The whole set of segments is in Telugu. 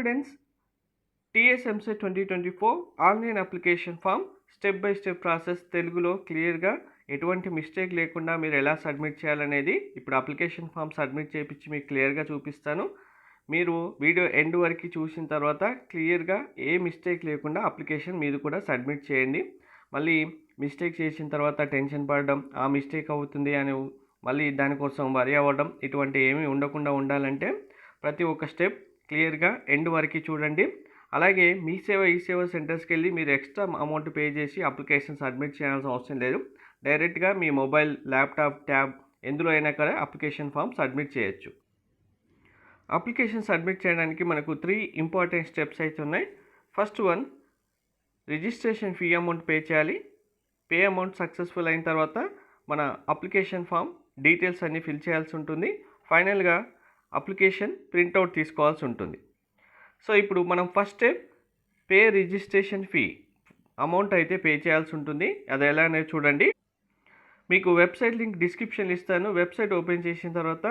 Students TS EAMCET 2024 online application form step by step process తెలుగులో క్లియర్గా ఎటువంటి మిస్టేక్ లేకుండా మీరు ఎలా సబ్మిట్ చేయాలనేది ఇప్పుడు అప్లికేషన్ ఫామ్ సబ్మిట్ చేయించి మీకు క్లియర్గా చూపిస్తాను. మీరు వీడియో ఎండ్ వరకు చూసిన తర్వాత క్లియర్గా ఏ మిస్టేక్ లేకుండా అప్లికేషన్ మీరు కూడా సబ్మిట్ చేయండి. మళ్ళీ మిస్టేక్ చేసిన తర్వాత టెన్షన్ పడడం, ఆ మిస్టేక్ అవుతుంది అని మళ్ళీ దానికోసం వరి అవ్వడం ఇటువంటి ఏమీ ఉండకుండా ఉండాలంటే ప్రతి ఒక్క స్టెప్ క్లియర్గా ఎండ్ వరకు చూడండి. అలాగే మీ సేవ సెంటర్స్కి వెళ్ళి మీరు ఎక్స్ట్రా అమౌంట్ పే చేసి అప్లికేషన్ సబ్మిట్ చేయాల్సిన అవసరం లేదు. డైరెక్ట్గా మీ మొబైల్, ల్యాప్టాప్, ట్యాబ్ ఎందులో అయినా కూడా అప్లికేషన్ ఫామ్ సబ్మిట్ చేయొచ్చు. అప్లికేషన్ సబ్మిట్ చేయడానికి మనకు 3 ఇంపార్టెంట్ స్టెప్స్ అయితే ఉన్నాయి. First one, registration fee amount pay చేయాలి. పే అమౌంట్ సక్సెస్ఫుల్ అయిన తర్వాత మన అప్లికేషన్ ఫామ్ డీటెయిల్స్ అన్నీ ఫిల్ చేయాల్సి ఉంటుంది. ఫైనల్గా అప్లికేషన్ ప్రింట్అవుట్ తీసుకోవాల్సి ఉంటుంది. సో ఇప్పుడు మనం first step pay registration fee amount అయితే పే చేయాల్సి ఉంటుంది. అది ఎలా అనేది చూడండి. మీకు వెబ్సైట్ లింక్ డిస్క్రిప్షన్ ఇస్తాను. వెబ్సైట్ ఓపెన్ చేసిన తర్వాత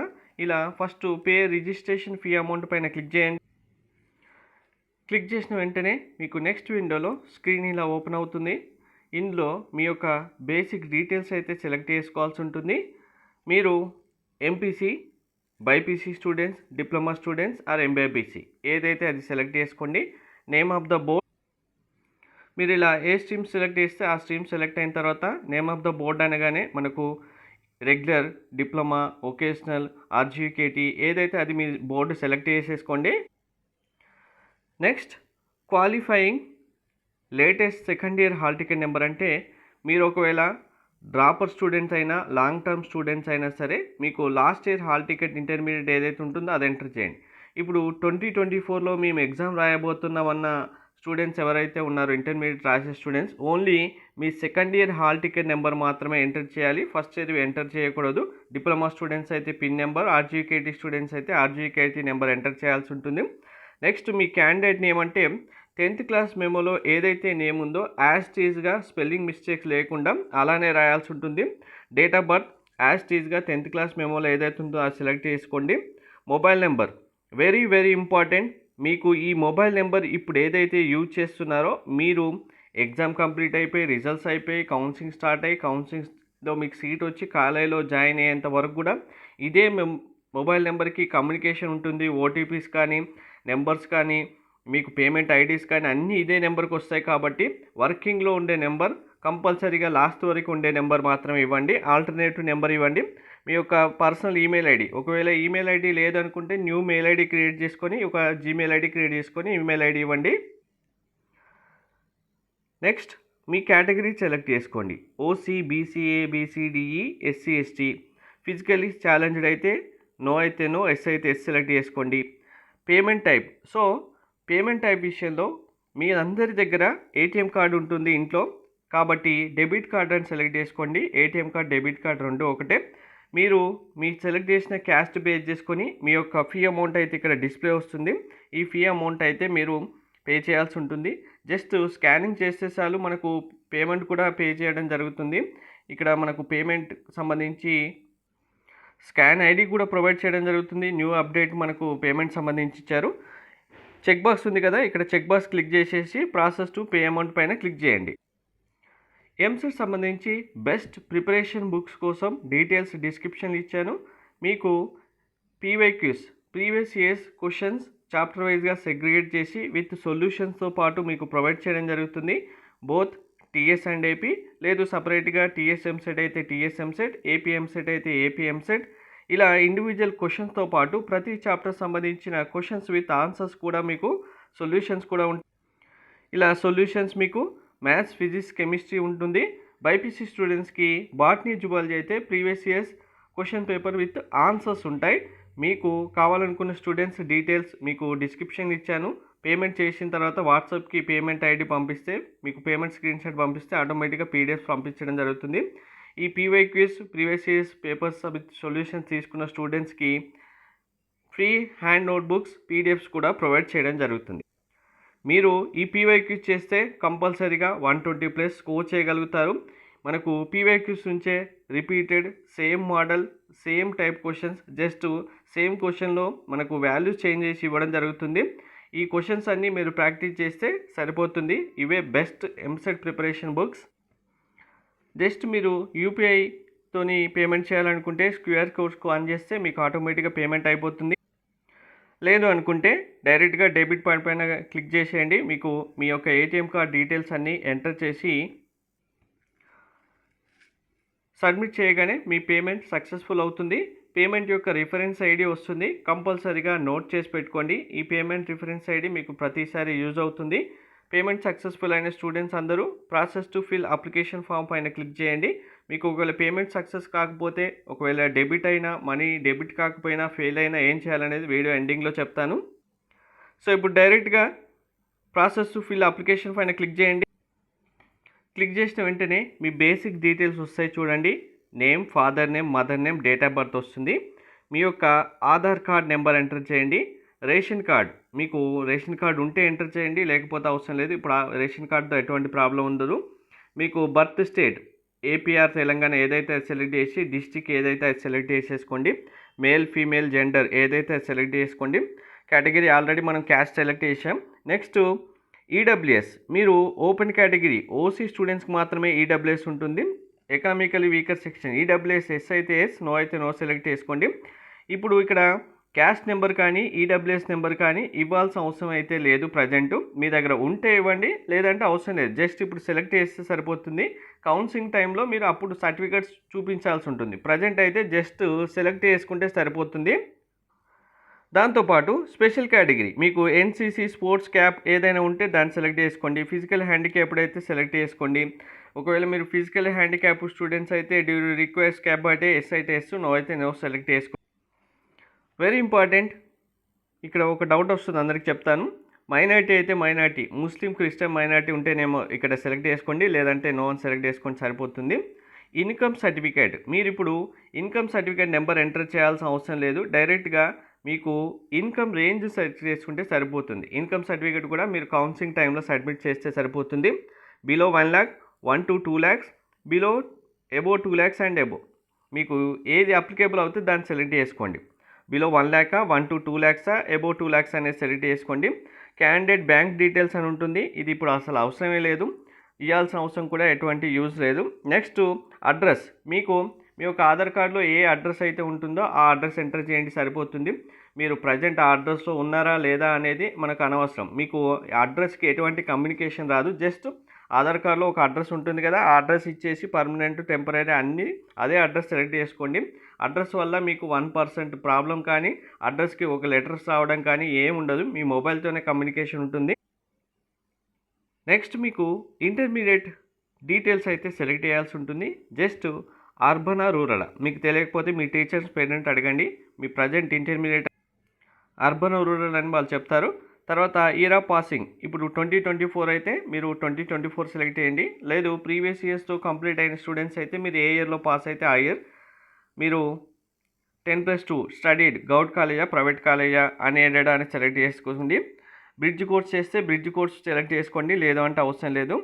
ఇలా first pay registration fee amount పైన క్లిక్ చేయండి. క్లిక్ చేసిన వెంటనే మీకు నెక్స్ట్ విండోలో స్క్రీన్ ఇలా ఓపెన్ అవుతుంది. ఇందులో మీ యొక్క బేసిక్ డీటెయిల్స్ అయితే సెలెక్ట్ చేసుకోవాల్సి ఉంటుంది. మీరు MPC, BiPC students, diploma students or MBAPC ఏదైతే అది సెలెక్ట్ చేసుకోండి. నేమ్ ఆఫ్ ద బోర్డ్ మీరు ఇలా ఏ స్ట్రీమ్ సెలెక్ట్ చేస్తే ఆ స్ట్రీమ్ సెలెక్ట్ అయిన తర్వాత నేమ్ ఆఫ్ ద బోర్డ్ అనగానే మనకు రెగ్యులర్, డిప్లొమా, వొకేషనల్, ఆర్జీకేటీ ఏదైతే అది మీ బోర్డు సెలెక్ట్ చేసేసుకోండి. Next qualifying latest second year hall ticket number అంటే మీరు ఒకవేళ డ్రాపర్ స్టూడెంట్స్ అయినా లాంగ్ టర్మ్ స్టూడెంట్స్ అయినా సరే మీకు last year hall ticket intermediate ఏదైతే ఉంటుందో అది ఎంటర్ చేయండి. ఇప్పుడు 2024లో మేము ఎగ్జామ్ రాయబోతున్నామన్న స్టూడెంట్స్ ఎవరైతే ఉన్నారో ఇంటర్మీడియట్ రాసే స్టూడెంట్స్ ఓన్లీ మీ second year hall ticket number మాత్రమే ఎంటర్ చేయాలి. ఫస్ట్ ఇయర్ ఎంటర్ చేయకూడదు. డిప్లొమా స్టూడెంట్స్ అయితే పిన్ నెంబర్, ఆర్జీకేటీ స్టూడెంట్స్ అయితే ఆర్జీకేటీ నెంబర్ ఎంటర్ చేయాల్సి ఉంటుంది. నెక్స్ట్ మీ క్యాండిడేట్ నేమ్ అంటే 10th క్లాస్ మెమోలో ఏదైతే నేమ్ ఉందో యాజ్ టీజ్గా స్పెల్లింగ్ మిస్టేక్స్ లేకుండా అలానే రాయాల్సి ఉంటుంది. డేట్ ఆఫ్ బర్త్ యాజ్ టీజ్గా 10th క్లాస్ మెమోలో ఏదైతే ఉందో అది సెలెక్ట్ చేసుకోండి. Mobile number very very important. మీకు ఈ మొబైల్ నెంబర్ ఇప్పుడు ఏదైతే యూజ్ చేస్తున్నారో మీరు ఎగ్జామ్ కంప్లీట్ అయిపోయి, రిజల్ట్స్ అయిపోయి, కౌన్సిలింగ్ స్టార్ట్ అయ్యి, కౌన్సిలింగ్లో మీకు సీట్ వచ్చి కాలేజీలో జాయిన్ అయ్యేంత వరకు కూడా ఇదే మొబైల్ నెంబర్కి కమ్యూనికేషన్ ఉంటుంది. ఓటీపీస్ కానీ, నెంబర్స్ కానీ, మీకు పేమెంట్ ఐడీస్ కానీ అన్నీ ఇదే నెంబర్కి వస్తాయి. కాబట్టి వర్కింగ్లో ఉండే నెంబర్ కంపల్సరీగా లాస్ట్ వరకు ఉండే నెంబర్ మాత్రమే ఇవ్వండి. ఆల్టర్నేటివ్ నెంబర్ ఇవ్వండి. మీ యొక్క పర్సనల్ ఈమెయిల్ ఐడి, ఒకవేళ ఈమెయిల్ ఐడి లేదనుకుంటే న్యూ మెయిల్ ఐడి క్రియేట్ చేసుకొని ఒక జీమెయిల్ ఐడి క్రియేట్ చేసుకొని ఈమెయిల్ ఐడి ఇవ్వండి. నెక్స్ట్ మీ కేటగిరీ సెలెక్ట్ చేసుకోండి. OC, BC, ABCDE, SC, ST. Physically challenged అయితే నో అయితే నో, ఎస్ అయితే ఎస్ సెలెక్ట్ చేసుకోండి. Payment type, so payment type విషయంలో మీ అందరి దగ్గర ఏటీఎం కార్డు ఉంటుంది ఇంట్లో, కాబట్టి డెబిట్ కార్డ్ అని సెలెక్ట్ చేసుకోండి. ఏటీఎం కార్డ్, డెబిట్ కార్డ్ రెండు ఒకటే. మీరు మీ సెలెక్ట్ చేసిన క్యాస్ట్ బేస్ చేసుకొని మీ యొక్క ఫీ అమౌంట్ అయితే ఇక్కడ డిస్ప్లే వస్తుంది. ఈ ఫీ అమౌంట్ అయితే మీరు పే చేయాల్సి ఉంటుంది. జస్ట్ స్కానింగ్ చేస్తే చాలు మనకు పేమెంట్ కూడా పే చేయడం జరుగుతుంది. ఇక్కడ మనకు పేమెంట్ సంబంధించి స్కాన్ ఐడి కూడా ప్రొవైడ్ చేయడం జరుగుతుంది. న్యూ అప్డేట్ మనకు పేమెంట్ సంబంధించి ఇచ్చారు. చెక్ బాక్స్ ఉంది కదా, ఇక్కడ చెక్ బాక్స్ క్లిక్ చేసేసి ప్రాసెస్ టు పే అమౌంట్ పైన క్లిక్ చేయండి. ఎంసెట్ సంబంధించి బెస్ట్ ప్రిపరేషన్ బుక్స్ కోసం డీటెయిల్స్ డిస్క్రిప్షన్ ఇచ్చాను. మీకు PYQs previous years questions chapter వైజ్గా సెగ్రిగేట్ చేసి విత్ సొల్యూషన్స్తో పాటు మీకు ప్రొవైడ్ చేయడం జరుగుతుంది. బోత్ టీఎస్ అండ్ ఏపీ, లేదు సపరేట్గా టీఎస్ ఎంసెట్ అయితే టీఎస్ ఎంసెట్, ఏపీ ఎంసెట్ అయితే ఏపీ ఎంసెట్. ఇలా ఇండివిజువల్ క్వశ్చన్స్తో పాటు ప్రతి చాప్టర్ సంబంధించిన క్వశ్చన్స్ విత్ ఆన్సర్స్ కూడా మీకు సొల్యూషన్స్ కూడా ఉంటాయి. ఇలా సొల్యూషన్స్ మీకు మ్యాథ్స్, ఫిజిక్స్, కెమిస్ట్రీ ఉంటుంది. బైపీసీ స్టూడెంట్స్కి బాటనీ, జువాలజీ అయితే previous years question paper with answers ఉంటాయి. మీకు కావాలనుకున్న స్టూడెంట్స్ డీటెయిల్స్ మీకు డిస్క్రిప్షన్ ఇచ్చాను. పేమెంట్ చేసిన తర్వాత వాట్సాప్కి పేమెంట్ ఐడి పంపిస్తే మీకు పేమెంట్ స్క్రీన్ షాట్ పంపిస్తే ఆటోమేటిక్గా పీడిఎఫ్ పంపించడం జరుగుతుంది. ఈ PYQs previous years papers with solutions తీసుకున్న స్టూడెంట్స్కి ఫ్రీ హ్యాండ్ నోట్బుక్స్, పీడిఎఫ్స్ కూడా ప్రొవైడ్ చేయడం జరుగుతుంది. మీరు ఈ పీవైక్యూస్ చేస్తే కంపల్సరీగా 120+ స్కోర్ చేయగలుగుతారు. మనకు పీవైక్యూస్ నుంచే repeated same model, same type questions, just same క్వశ్చన్లో మనకు వాల్యూస్ చేంజ్ చేసి ఇవ్వడం జరుగుతుంది. ఈ క్వశ్చన్స్ అన్నీ మీరు ప్రాక్టీస్ చేస్తే సరిపోతుంది. ఇవే best EAMCET preparation books. Just మీరు యూపీఐతోని పేమెంట్ చేయాలనుకుంటే క్యూఆర్ కోడ్స్కు ఆన్ చేస్తే మీకు ఆటోమేటిక్గా పేమెంట్ అయిపోతుంది. లేదు అనుకుంటే డైరెక్ట్గా డెబిట్ పాయింట్ పైన క్లిక్ చేసేయండి. మీకు మీ యొక్క ఏటీఎం కార్డ్ డీటెయిల్స్ అన్నీ ఎంటర్ చేసి సబ్మిట్ చేయగానే మీ పేమెంట్ సక్సెస్ఫుల్ అవుతుంది. పేమెంట్ యొక్క రిఫరెన్స్ ఐడి వస్తుంది, కంపల్సరీగా నోట్ చేసి పెట్టుకోండి. ఈ పేమెంట్ రిఫరెన్స్ ఐడి మీకు ప్రతిసారి యూజ్ అవుతుంది. పేమెంట్ సక్సెస్ఫుల్ అయిన స్టూడెంట్స్ అందరూ process to fill application form పైన క్లిక్ చేయండి. మీకు ఒకవేళ పేమెంట్ సక్సెస్ కాకపోతే, ఒకవేళ డెబిట్ అయినా, మనీ డెబిట్ కాకపోయినా, ఫెయిల్ అయినా ఏం చేయాలనేది వీడియో ఎండింగ్లో చెప్తాను. సో ఇప్పుడు డైరెక్ట్గా ప్రాసెస్ టు ఫిల్ అప్లికేషన్ పైన క్లిక్ చేయండి. క్లిక్ చేసిన వెంటనే మీ బేసిక్ డీటెయిల్స్ వస్తాయి చూడండి. Name, father name, mother name, date of birth వస్తుంది. మీ యొక్క ఆధార్ కార్డ్ నెంబర్ ఎంటర్ చేయండి. రేషన్ కార్డ్, మీకు రేషన్ కార్డ్ ఉంటే ఎంటర్ చేయండి, లేకపోతే అవసరం లేదు. ఇప్పుడు రేషన్ కార్డుతో ఎటువంటి ప్రాబ్లం ఉండదు. మీకు బర్త్ స్టేట్ ఏపీఆర్ తెలంగాణ ఏదైతే సెలెక్ట్ చేసి, డిస్టిక్ ఏదైతే సెలెక్ట్ చేసేసుకోండి. మేల్ ఫీమేల్ జెండర్ ఏదైతే సెలెక్ట్ చేసుకోండి. కేటగిరీ ఆల్రెడీ మనం క్యాస్ట్ సెలెక్ట్ చేసాం. నెక్స్ట్ ఈడబ్ల్యూఎస్, మీరు ఓపెన్ కేటగిరీ ఓసీ స్టూడెంట్స్కి మాత్రమే ఈడబ్ల్యూఎస్ ఉంటుంది. Economically weaker section EWS yes అయితే ఎస్, నో అయితే నో సెలెక్ట్ చేసుకోండి. ఇప్పుడు ఇక్కడ క్యాస్ట్ నెంబర్ కానీ ఈడబ్ల్యూఎస్ నెంబర్ కానీ ఇవ్వాల్సిన అవసరం అయితే లేదు. ప్రజెంట్ మీ దగ్గర ఉంటే ఇవ్వండి, లేదంటే అవసరం లేదు. జస్ట్ ఇప్పుడు సెలెక్ట్ చేస్తే సరిపోతుంది. కౌన్సిలింగ్ టైంలో మీరు అప్పుడు సర్టిఫికేట్స్ చూపించాల్సి ఉంటుంది. ప్రజెంట్ అయితే జస్ట్ సెలెక్ట్ చేసుకుంటే సరిపోతుంది. దాంతోపాటు స్పెషల్ కేటగిరీ మీకు ఎన్సీసీ, స్పోర్ట్స్ క్యాప్ ఏదైనా ఉంటే దాన్ని సెలెక్ట్ చేసుకోండి. ఫిజికల్ హ్యాండిక్యాప్డ్ అయితే సెలెక్ట్ చేసుకోండి. ఒకవేళ మీరు ఫిజికల్ హ్యాండిక్యాప్ స్టూడెంట్స్ అయితే రిక్వెస్ట్ క్యాప్ అయితే ఎస్ అయితే ఎస్, నో అయితే నో సెలెక్ట్ చేసుకోండి. వెరీ ఇంపార్టెంట్, ఇక్కడ ఒక డౌట్ వస్తుంది, అందరికి చెప్తాను. మైనార్టీ అయితే మైనార్టీ, ముస్లిం, క్రిస్టియన్ మైనార్టీ ఉంటేనేమో ఇక్కడ సెలెక్ట్ చేసుకోండి, లేదంటే నో అని సెలెక్ట్ చేసుకోండి, సరిపోతుంది. ఇన్కమ్ సర్టిఫికేట్, మీరు ఇప్పుడు ఇన్కమ్ సర్టిఫికేట్ నెంబర్ ఎంటర్ చేయాల్సిన అవసరం లేదు. డైరెక్ట్గా మీకు ఇన్కమ్ రేంజ్ సెలెక్ట్ చేసుకుంటే సరిపోతుంది. ఇన్కమ్ సర్టిఫికేట్ కూడా మీరు కౌన్సిలింగ్ టైంలో సబ్మిట్ చేస్తే సరిపోతుంది. Below 1 lakh, 1 to 2 lakhs, below above 2 lakhs and above మీకు ఏది అప్లికేబుల్ అవుతుంది దాన్ని సెలెక్ట్ చేసుకోండి. Below 1 lakh, 1 to 2 lakhs, above 2 lakhs అనేది సెలెక్ట్ చేసుకోండి. క్యాండిడేట్ బ్యాంక్ డీటెయిల్స్ అని ఉంటుంది. ఇది ఇప్పుడు అసలు అవసరమే లేదు, ఇవ్వాల్సిన అవసరం కూడా ఎటువంటి యూజ్ లేదు. నెక్స్ట్ అడ్రస్, మీకు మీ యొక్క ఆధార్ కార్డులో ఏ అడ్రస్ అయితే ఉంటుందో ఆ అడ్రస్ ఎంటర్ చేయండి, సరిపోతుంది. మీరు ప్రజెంట్ ఆ అడ్రస్లో ఉన్నారా లేదా అనేది మనకు అనవసరం. మీకు అడ్రస్కి ఎటువంటి కమ్యూనికేషన్ రాదు. జస్ట్ ఆధార్ కార్డులో ఒక అడ్రస్ ఉంటుంది కదా, ఆ అడ్రస్ ఇచ్చేసి పర్మనెంట్, టెంపరీ అన్నీ అదే అడ్రస్ సెలెక్ట్ చేసుకోండి. అడ్రస్ వల్ల మీకు 1% ప్రాబ్లం కానీ, అడ్రస్కి ఒక లెటర్స్ రావడం కానీ ఏం ఉండదు. మీ మొబైల్తోనే కమ్యూనికేషన్ ఉంటుంది. నెక్స్ట్ మీకు ఇంటర్మీడియట్ డీటెయిల్స్ అయితే సెలెక్ట్ చేయాల్సి ఉంటుంది. జస్ట్ అర్బనా, రూరల్ మీకు తెలియకపోతే మీ టీచర్స్ పేరెంట్ అడగండి. మీ ప్రజెంట్ ఇంటర్మీడియట్ అర్బన్, రూరల్ అని వాళ్ళు చెప్తారు. తర్వాత ఇయర్ ఆఫ్ పాసింగ్, ఇప్పుడు 2024 అయితే మీరు 2024 సెలెక్ట్ చేయండి. లేదు ప్రీవియస్ ఇయర్స్తో కంప్లీట్ అయిన స్టూడెంట్స్ అయితే మీరు ఏ ఇయర్లో పాస్ అయితే ఆ ఇయర్. మీరు 10+2 స్టడీడ్ గౌట్ కాలేజా, ప్రైవేట్ కాలేజా, అన్ఎయిడెడ్ అని సెలెక్ట్ చేసుకోండి. బ్రిడ్జ్ కోర్స్ చేస్తే బ్రిడ్జ్ కోర్స్ సెలెక్ట్ చేసుకోండి, లేదు అంటే అవసరం లేదు.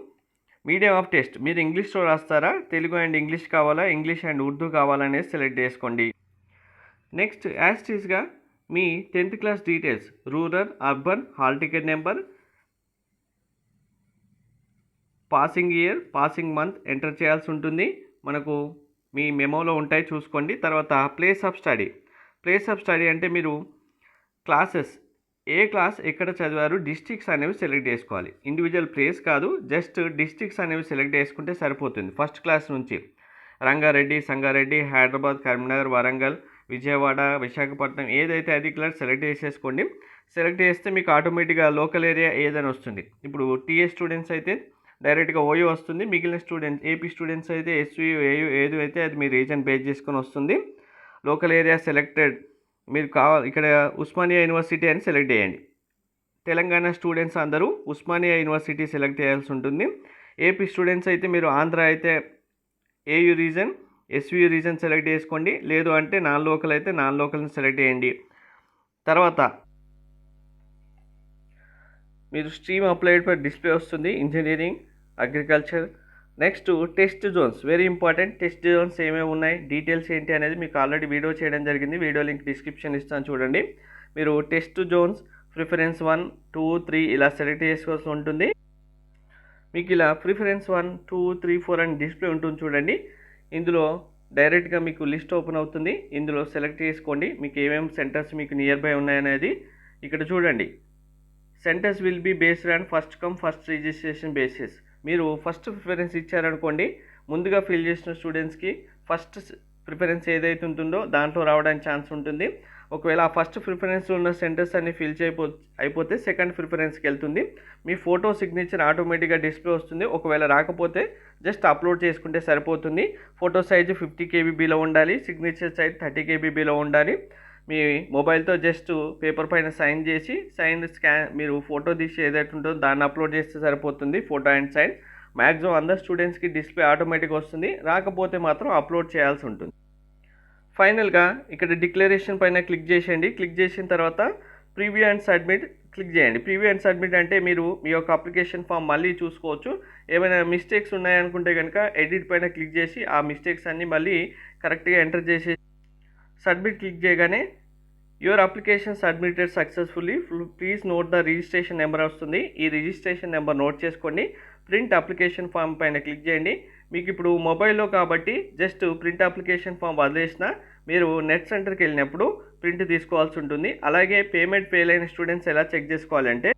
మీడియం ఆఫ్ టెస్ట్, మీరు ఇంగ్లీష్లో రాస్తారా, తెలుగు అండ్ ఇంగ్లీష్ కావాలా, ఇంగ్లీష్ అండ్ ఉర్దూ కావాలనేది సెలెక్ట్ చేసుకోండి. నెక్స్ట్ యాస్టీస్గా మీ 10th class details, rural, urban, hall ticket number, passing year, passing month enter చేయాల్సి ఉంటుంది. మనకు మీ మెమోలో ఉంటాయి, చూసుకోండి. తర్వాత place of study, place of study అంటే మీరు క్లాసెస్ ఏ క్లాస్ ఎక్కడ చదివారు, డిస్ట్రిక్ట్స్ అనేవి సెలెక్ట్ చేసుకోవాలి. ఇండివిజువల్ ప్లేస్ కాదు, జస్ట్ డిస్ట్రిక్ట్స్ అనేవి సెలెక్ట్ చేసుకుంటే సరిపోతుంది. ఫస్ట్ క్లాస్ నుంచి రంగారెడ్డి, సంగారెడ్డి, హైదరాబాద్, కరీంనగర్, వరంగల్, విజయవాడ, విశాఖపట్నం ఏదైతే అది క్లాస్ సెలెక్ట్ చేసేసుకోండి. సెలెక్ట్ చేస్తే మీకు ఆటోమేటిక్గా లోకల్ ఏరియా ఏదైనా వస్తుంది. ఇప్పుడు టీఏ స్టూడెంట్స్ అయితే డైరెక్ట్గా ఓయూ వస్తుంది. మిగిలిన స్టూడెంట్స్ ఏపీ స్టూడెంట్స్ అయితే ఎస్యూ, ఏయూ ఏది అయితే అది మీ రీజన్ బేస్ చేసుకొని వస్తుంది. లోకల్ ఏరియా సెలెక్టెడ్ మీరు ఇక్కడ ఉస్మానియా యూనివర్సిటీ అని సెలెక్ట్ చేయండి. తెలంగాణ స్టూడెంట్స్ అందరూ ఉస్మానియా యూనివర్సిటీ సెలెక్ట్ చేయాల్సి ఉంటుంది. ఏపీ స్టూడెంట్స్ అయితే మీరు ఆంధ్ర అయితే AU region, SU region select చేసుకోండి. లేదు అంటే నాన్ లోకల్ అయితే నాన్ లోకల్ని సెలెక్ట్ చేయండి. తర్వాత మీరు స్ట్రీమ్ అప్లైడ్ ఫర్ డిస్ప్లే వస్తుంది, engineering, agriculture. Next test zones, very important. Test zones ఏమేమి ఉన్నాయి, డీటెయిల్స్ ఏంటి అనేది మీకు ఆల్రెడీ వీడియో చేయడం జరిగింది. వీడియో లింక్ డిస్క్రిప్షన్ ఇస్తాను చూడండి. మీరు టెస్ట్ జోన్స్ ప్రిఫరెన్స్ 1, 2, 3 ఇలా సెలెక్ట్ చేసుకోవాల్సి ఉంటుంది. మీకు ఇలా ప్రిఫరెన్స్ 1, 2, 3, 4 అని డిస్ప్లే ఉంటుంది చూడండి. ఇందులో డైరెక్ట్గా మీకు లిస్ట్ ఓపెన్ అవుతుంది. ఇందులో సెలెక్ట్ చేసుకోండి మీకు ఏమేమి సెంటర్స్ మీకు నియర్ బై ఉన్నాయనేది. ఇక్కడ చూడండి, centres will be based on first come first registration basis. మీరు ఫస్ట్ ప్రిఫరెన్స్ ఇచ్చారనుకోండి, ముందుగా ఫిల్ చేసిన స్టూడెంట్స్కి ఫస్ట్ ప్రిఫరెన్స్ ఏదైతే ఉంటుందో దాంట్లో రావడానికి ఛాన్స్ ఉంటుంది. ఒకవేళ ఆ ఫస్ట్ ప్రిఫరెన్స్లో ఉన్న సెంటర్స్ అన్ని ఫిల్ అయిపోతే సెకండ్ ప్రిఫరెన్స్కి వెళ్తుంది. మీ ఫోటో సిగ్నేచర్ ఆటోమేటిక్గా డిస్ప్లే వస్తుంది. ఒకవేళ రాకపోతే జస్ట్ అప్లోడ్ చేసుకుంటే సరిపోతుంది. ఫోటో సైజు 50 KBలో ఉండాలి, సిగ్నేచర్ సైజ్ 30 KBలో ఉండాలి. మీ మొబైల్తో జస్ట్ పేపర్ పైన సైన్ చేసి మీరు ఫోటో తీసి ఏదైతే ఉంటుందో దాన్ని అప్లోడ్ చేస్తే సరిపోతుంది. ఫోటో అండ్ సైన్ మ్యాక్సిమం అందరు స్టూడెంట్స్కి డిస్ప్లే ఆటోమేటిక్గా వస్తుంది. రాకపోతే మాత్రం అప్లోడ్ చేయాల్సి ఉంటుంది. ఫైనల్గా ఇక్కడ డిక్లరేషన్ పైన క్లిక్ చేసేయండి. క్లిక్ చేసిన తర్వాత ప్రివ్యూ అండ్ సబ్మిట్ క్లిక్ చేయండి. ప్రివ్యూ అండ్ సబ్మిట్ అంటే మీరు మీ యొక్క అప్లికేషన్ ఫామ్ మళ్ళీ చూసుకోవచ్చు. ఏమైనా మిస్టేక్స్ ఉన్నాయనుకుంటే కనుక ఎడిట్ పైన క్లిక్ చేసి ఆ మిస్టేక్స్ అన్నీ మళ్ళీ కరెక్ట్గా ఎంటర్ చేసి సబ్మిట్ క్లిక్ చేయగానే your application submitted successfully, please note the registration number వస్తుంది. ఈ రిజిస్ట్రేషన్ నెంబర్ నోట్ చేసుకోండి. ప్రింట్ అప్లికేషన్ ఫామ్ పైన క్లిక్ చేయండి. మీకు ఇప్పుడు మొబైల్లో కాబట్టి జస్ట్ ప్రింట్ అప్లికేషన్ ఫామ్ వదిలేసినా మీరు నెట్ సెంటర్కి వెళ్ళినప్పుడు ప్రింట్ తీసుకోవాల్సి ఉంటుంది. అలాగే పేమెంట్ ఫెయిల్ అయిన స్టూడెంట్స్ ఎలా చెక్ చేసుకోవాలంటే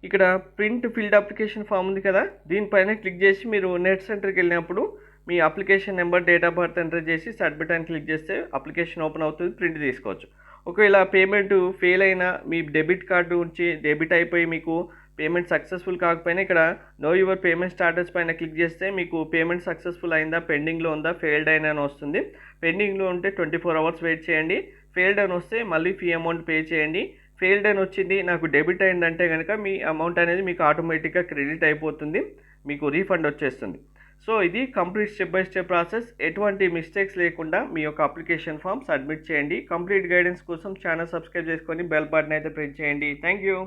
ఇక్కడ ప్రింట్ ఫిల్డ్ అప్లికేషన్ ఫామ్ ఉంది కదా, దీనిపైన క్లిక్ చేసి మీరు నెట్ సెంటర్కి వెళ్ళినప్పుడు మీ application number, date of birth enter చేసి సబ్మిట్ అని క్లిక్ చేస్తే అప్లికేషన్ ఓపెన్ అవుతుంది, ప్రింట్ తీసుకోవచ్చు. ఒకవేళ పేమెంట్ ఫెయిల్ అయినా మీ డెబిట్ కార్డు నుంచి డెబిట్ అయిపోయి మీకు పేమెంట్ సక్సెస్ఫుల్ కాకపోయినా ఇక్కడ నో యువర్ పేమెంట్ స్టాటస్ పైన క్లిక్ చేస్తే మీకు పేమెంట్ సక్సెస్ఫుల్ అయిందా, పెండింగ్లో ఉందా, ఫెయిల్డ్ అయినా అని వస్తుంది. పెండింగ్లో ఉంటే 24 hours వెయిట్ చేయండి. ఫెయిల్డ్ అని వస్తే మళ్ళీ ఫీ అమౌంట్ పే చేయండి. ఫెయిల్డ్ అని వచ్చింది నాకు డెబిట్ అయిందంటే కనుక మీ అమౌంట్ అనేది మీకు ఆటోమేటిక్గా క్రెడిట్ అయిపోతుంది, మీకు రీఫండ్ వచ్చేస్తుంది. సో ఇది complete step by step process. ఎటువంటి మిస్టేక్స్ లేకుండా మీ యొక్క అప్లికేషన్ ఫామ్ సబ్మిట్ చేయండి. కంప్లీట్ గైడెన్స్ కోసం ఛానల్ సబ్స్క్రైబ్ చేసుకొని బెల్ బటన్ అయితే ప్రెస్ చేయండి. Thank you.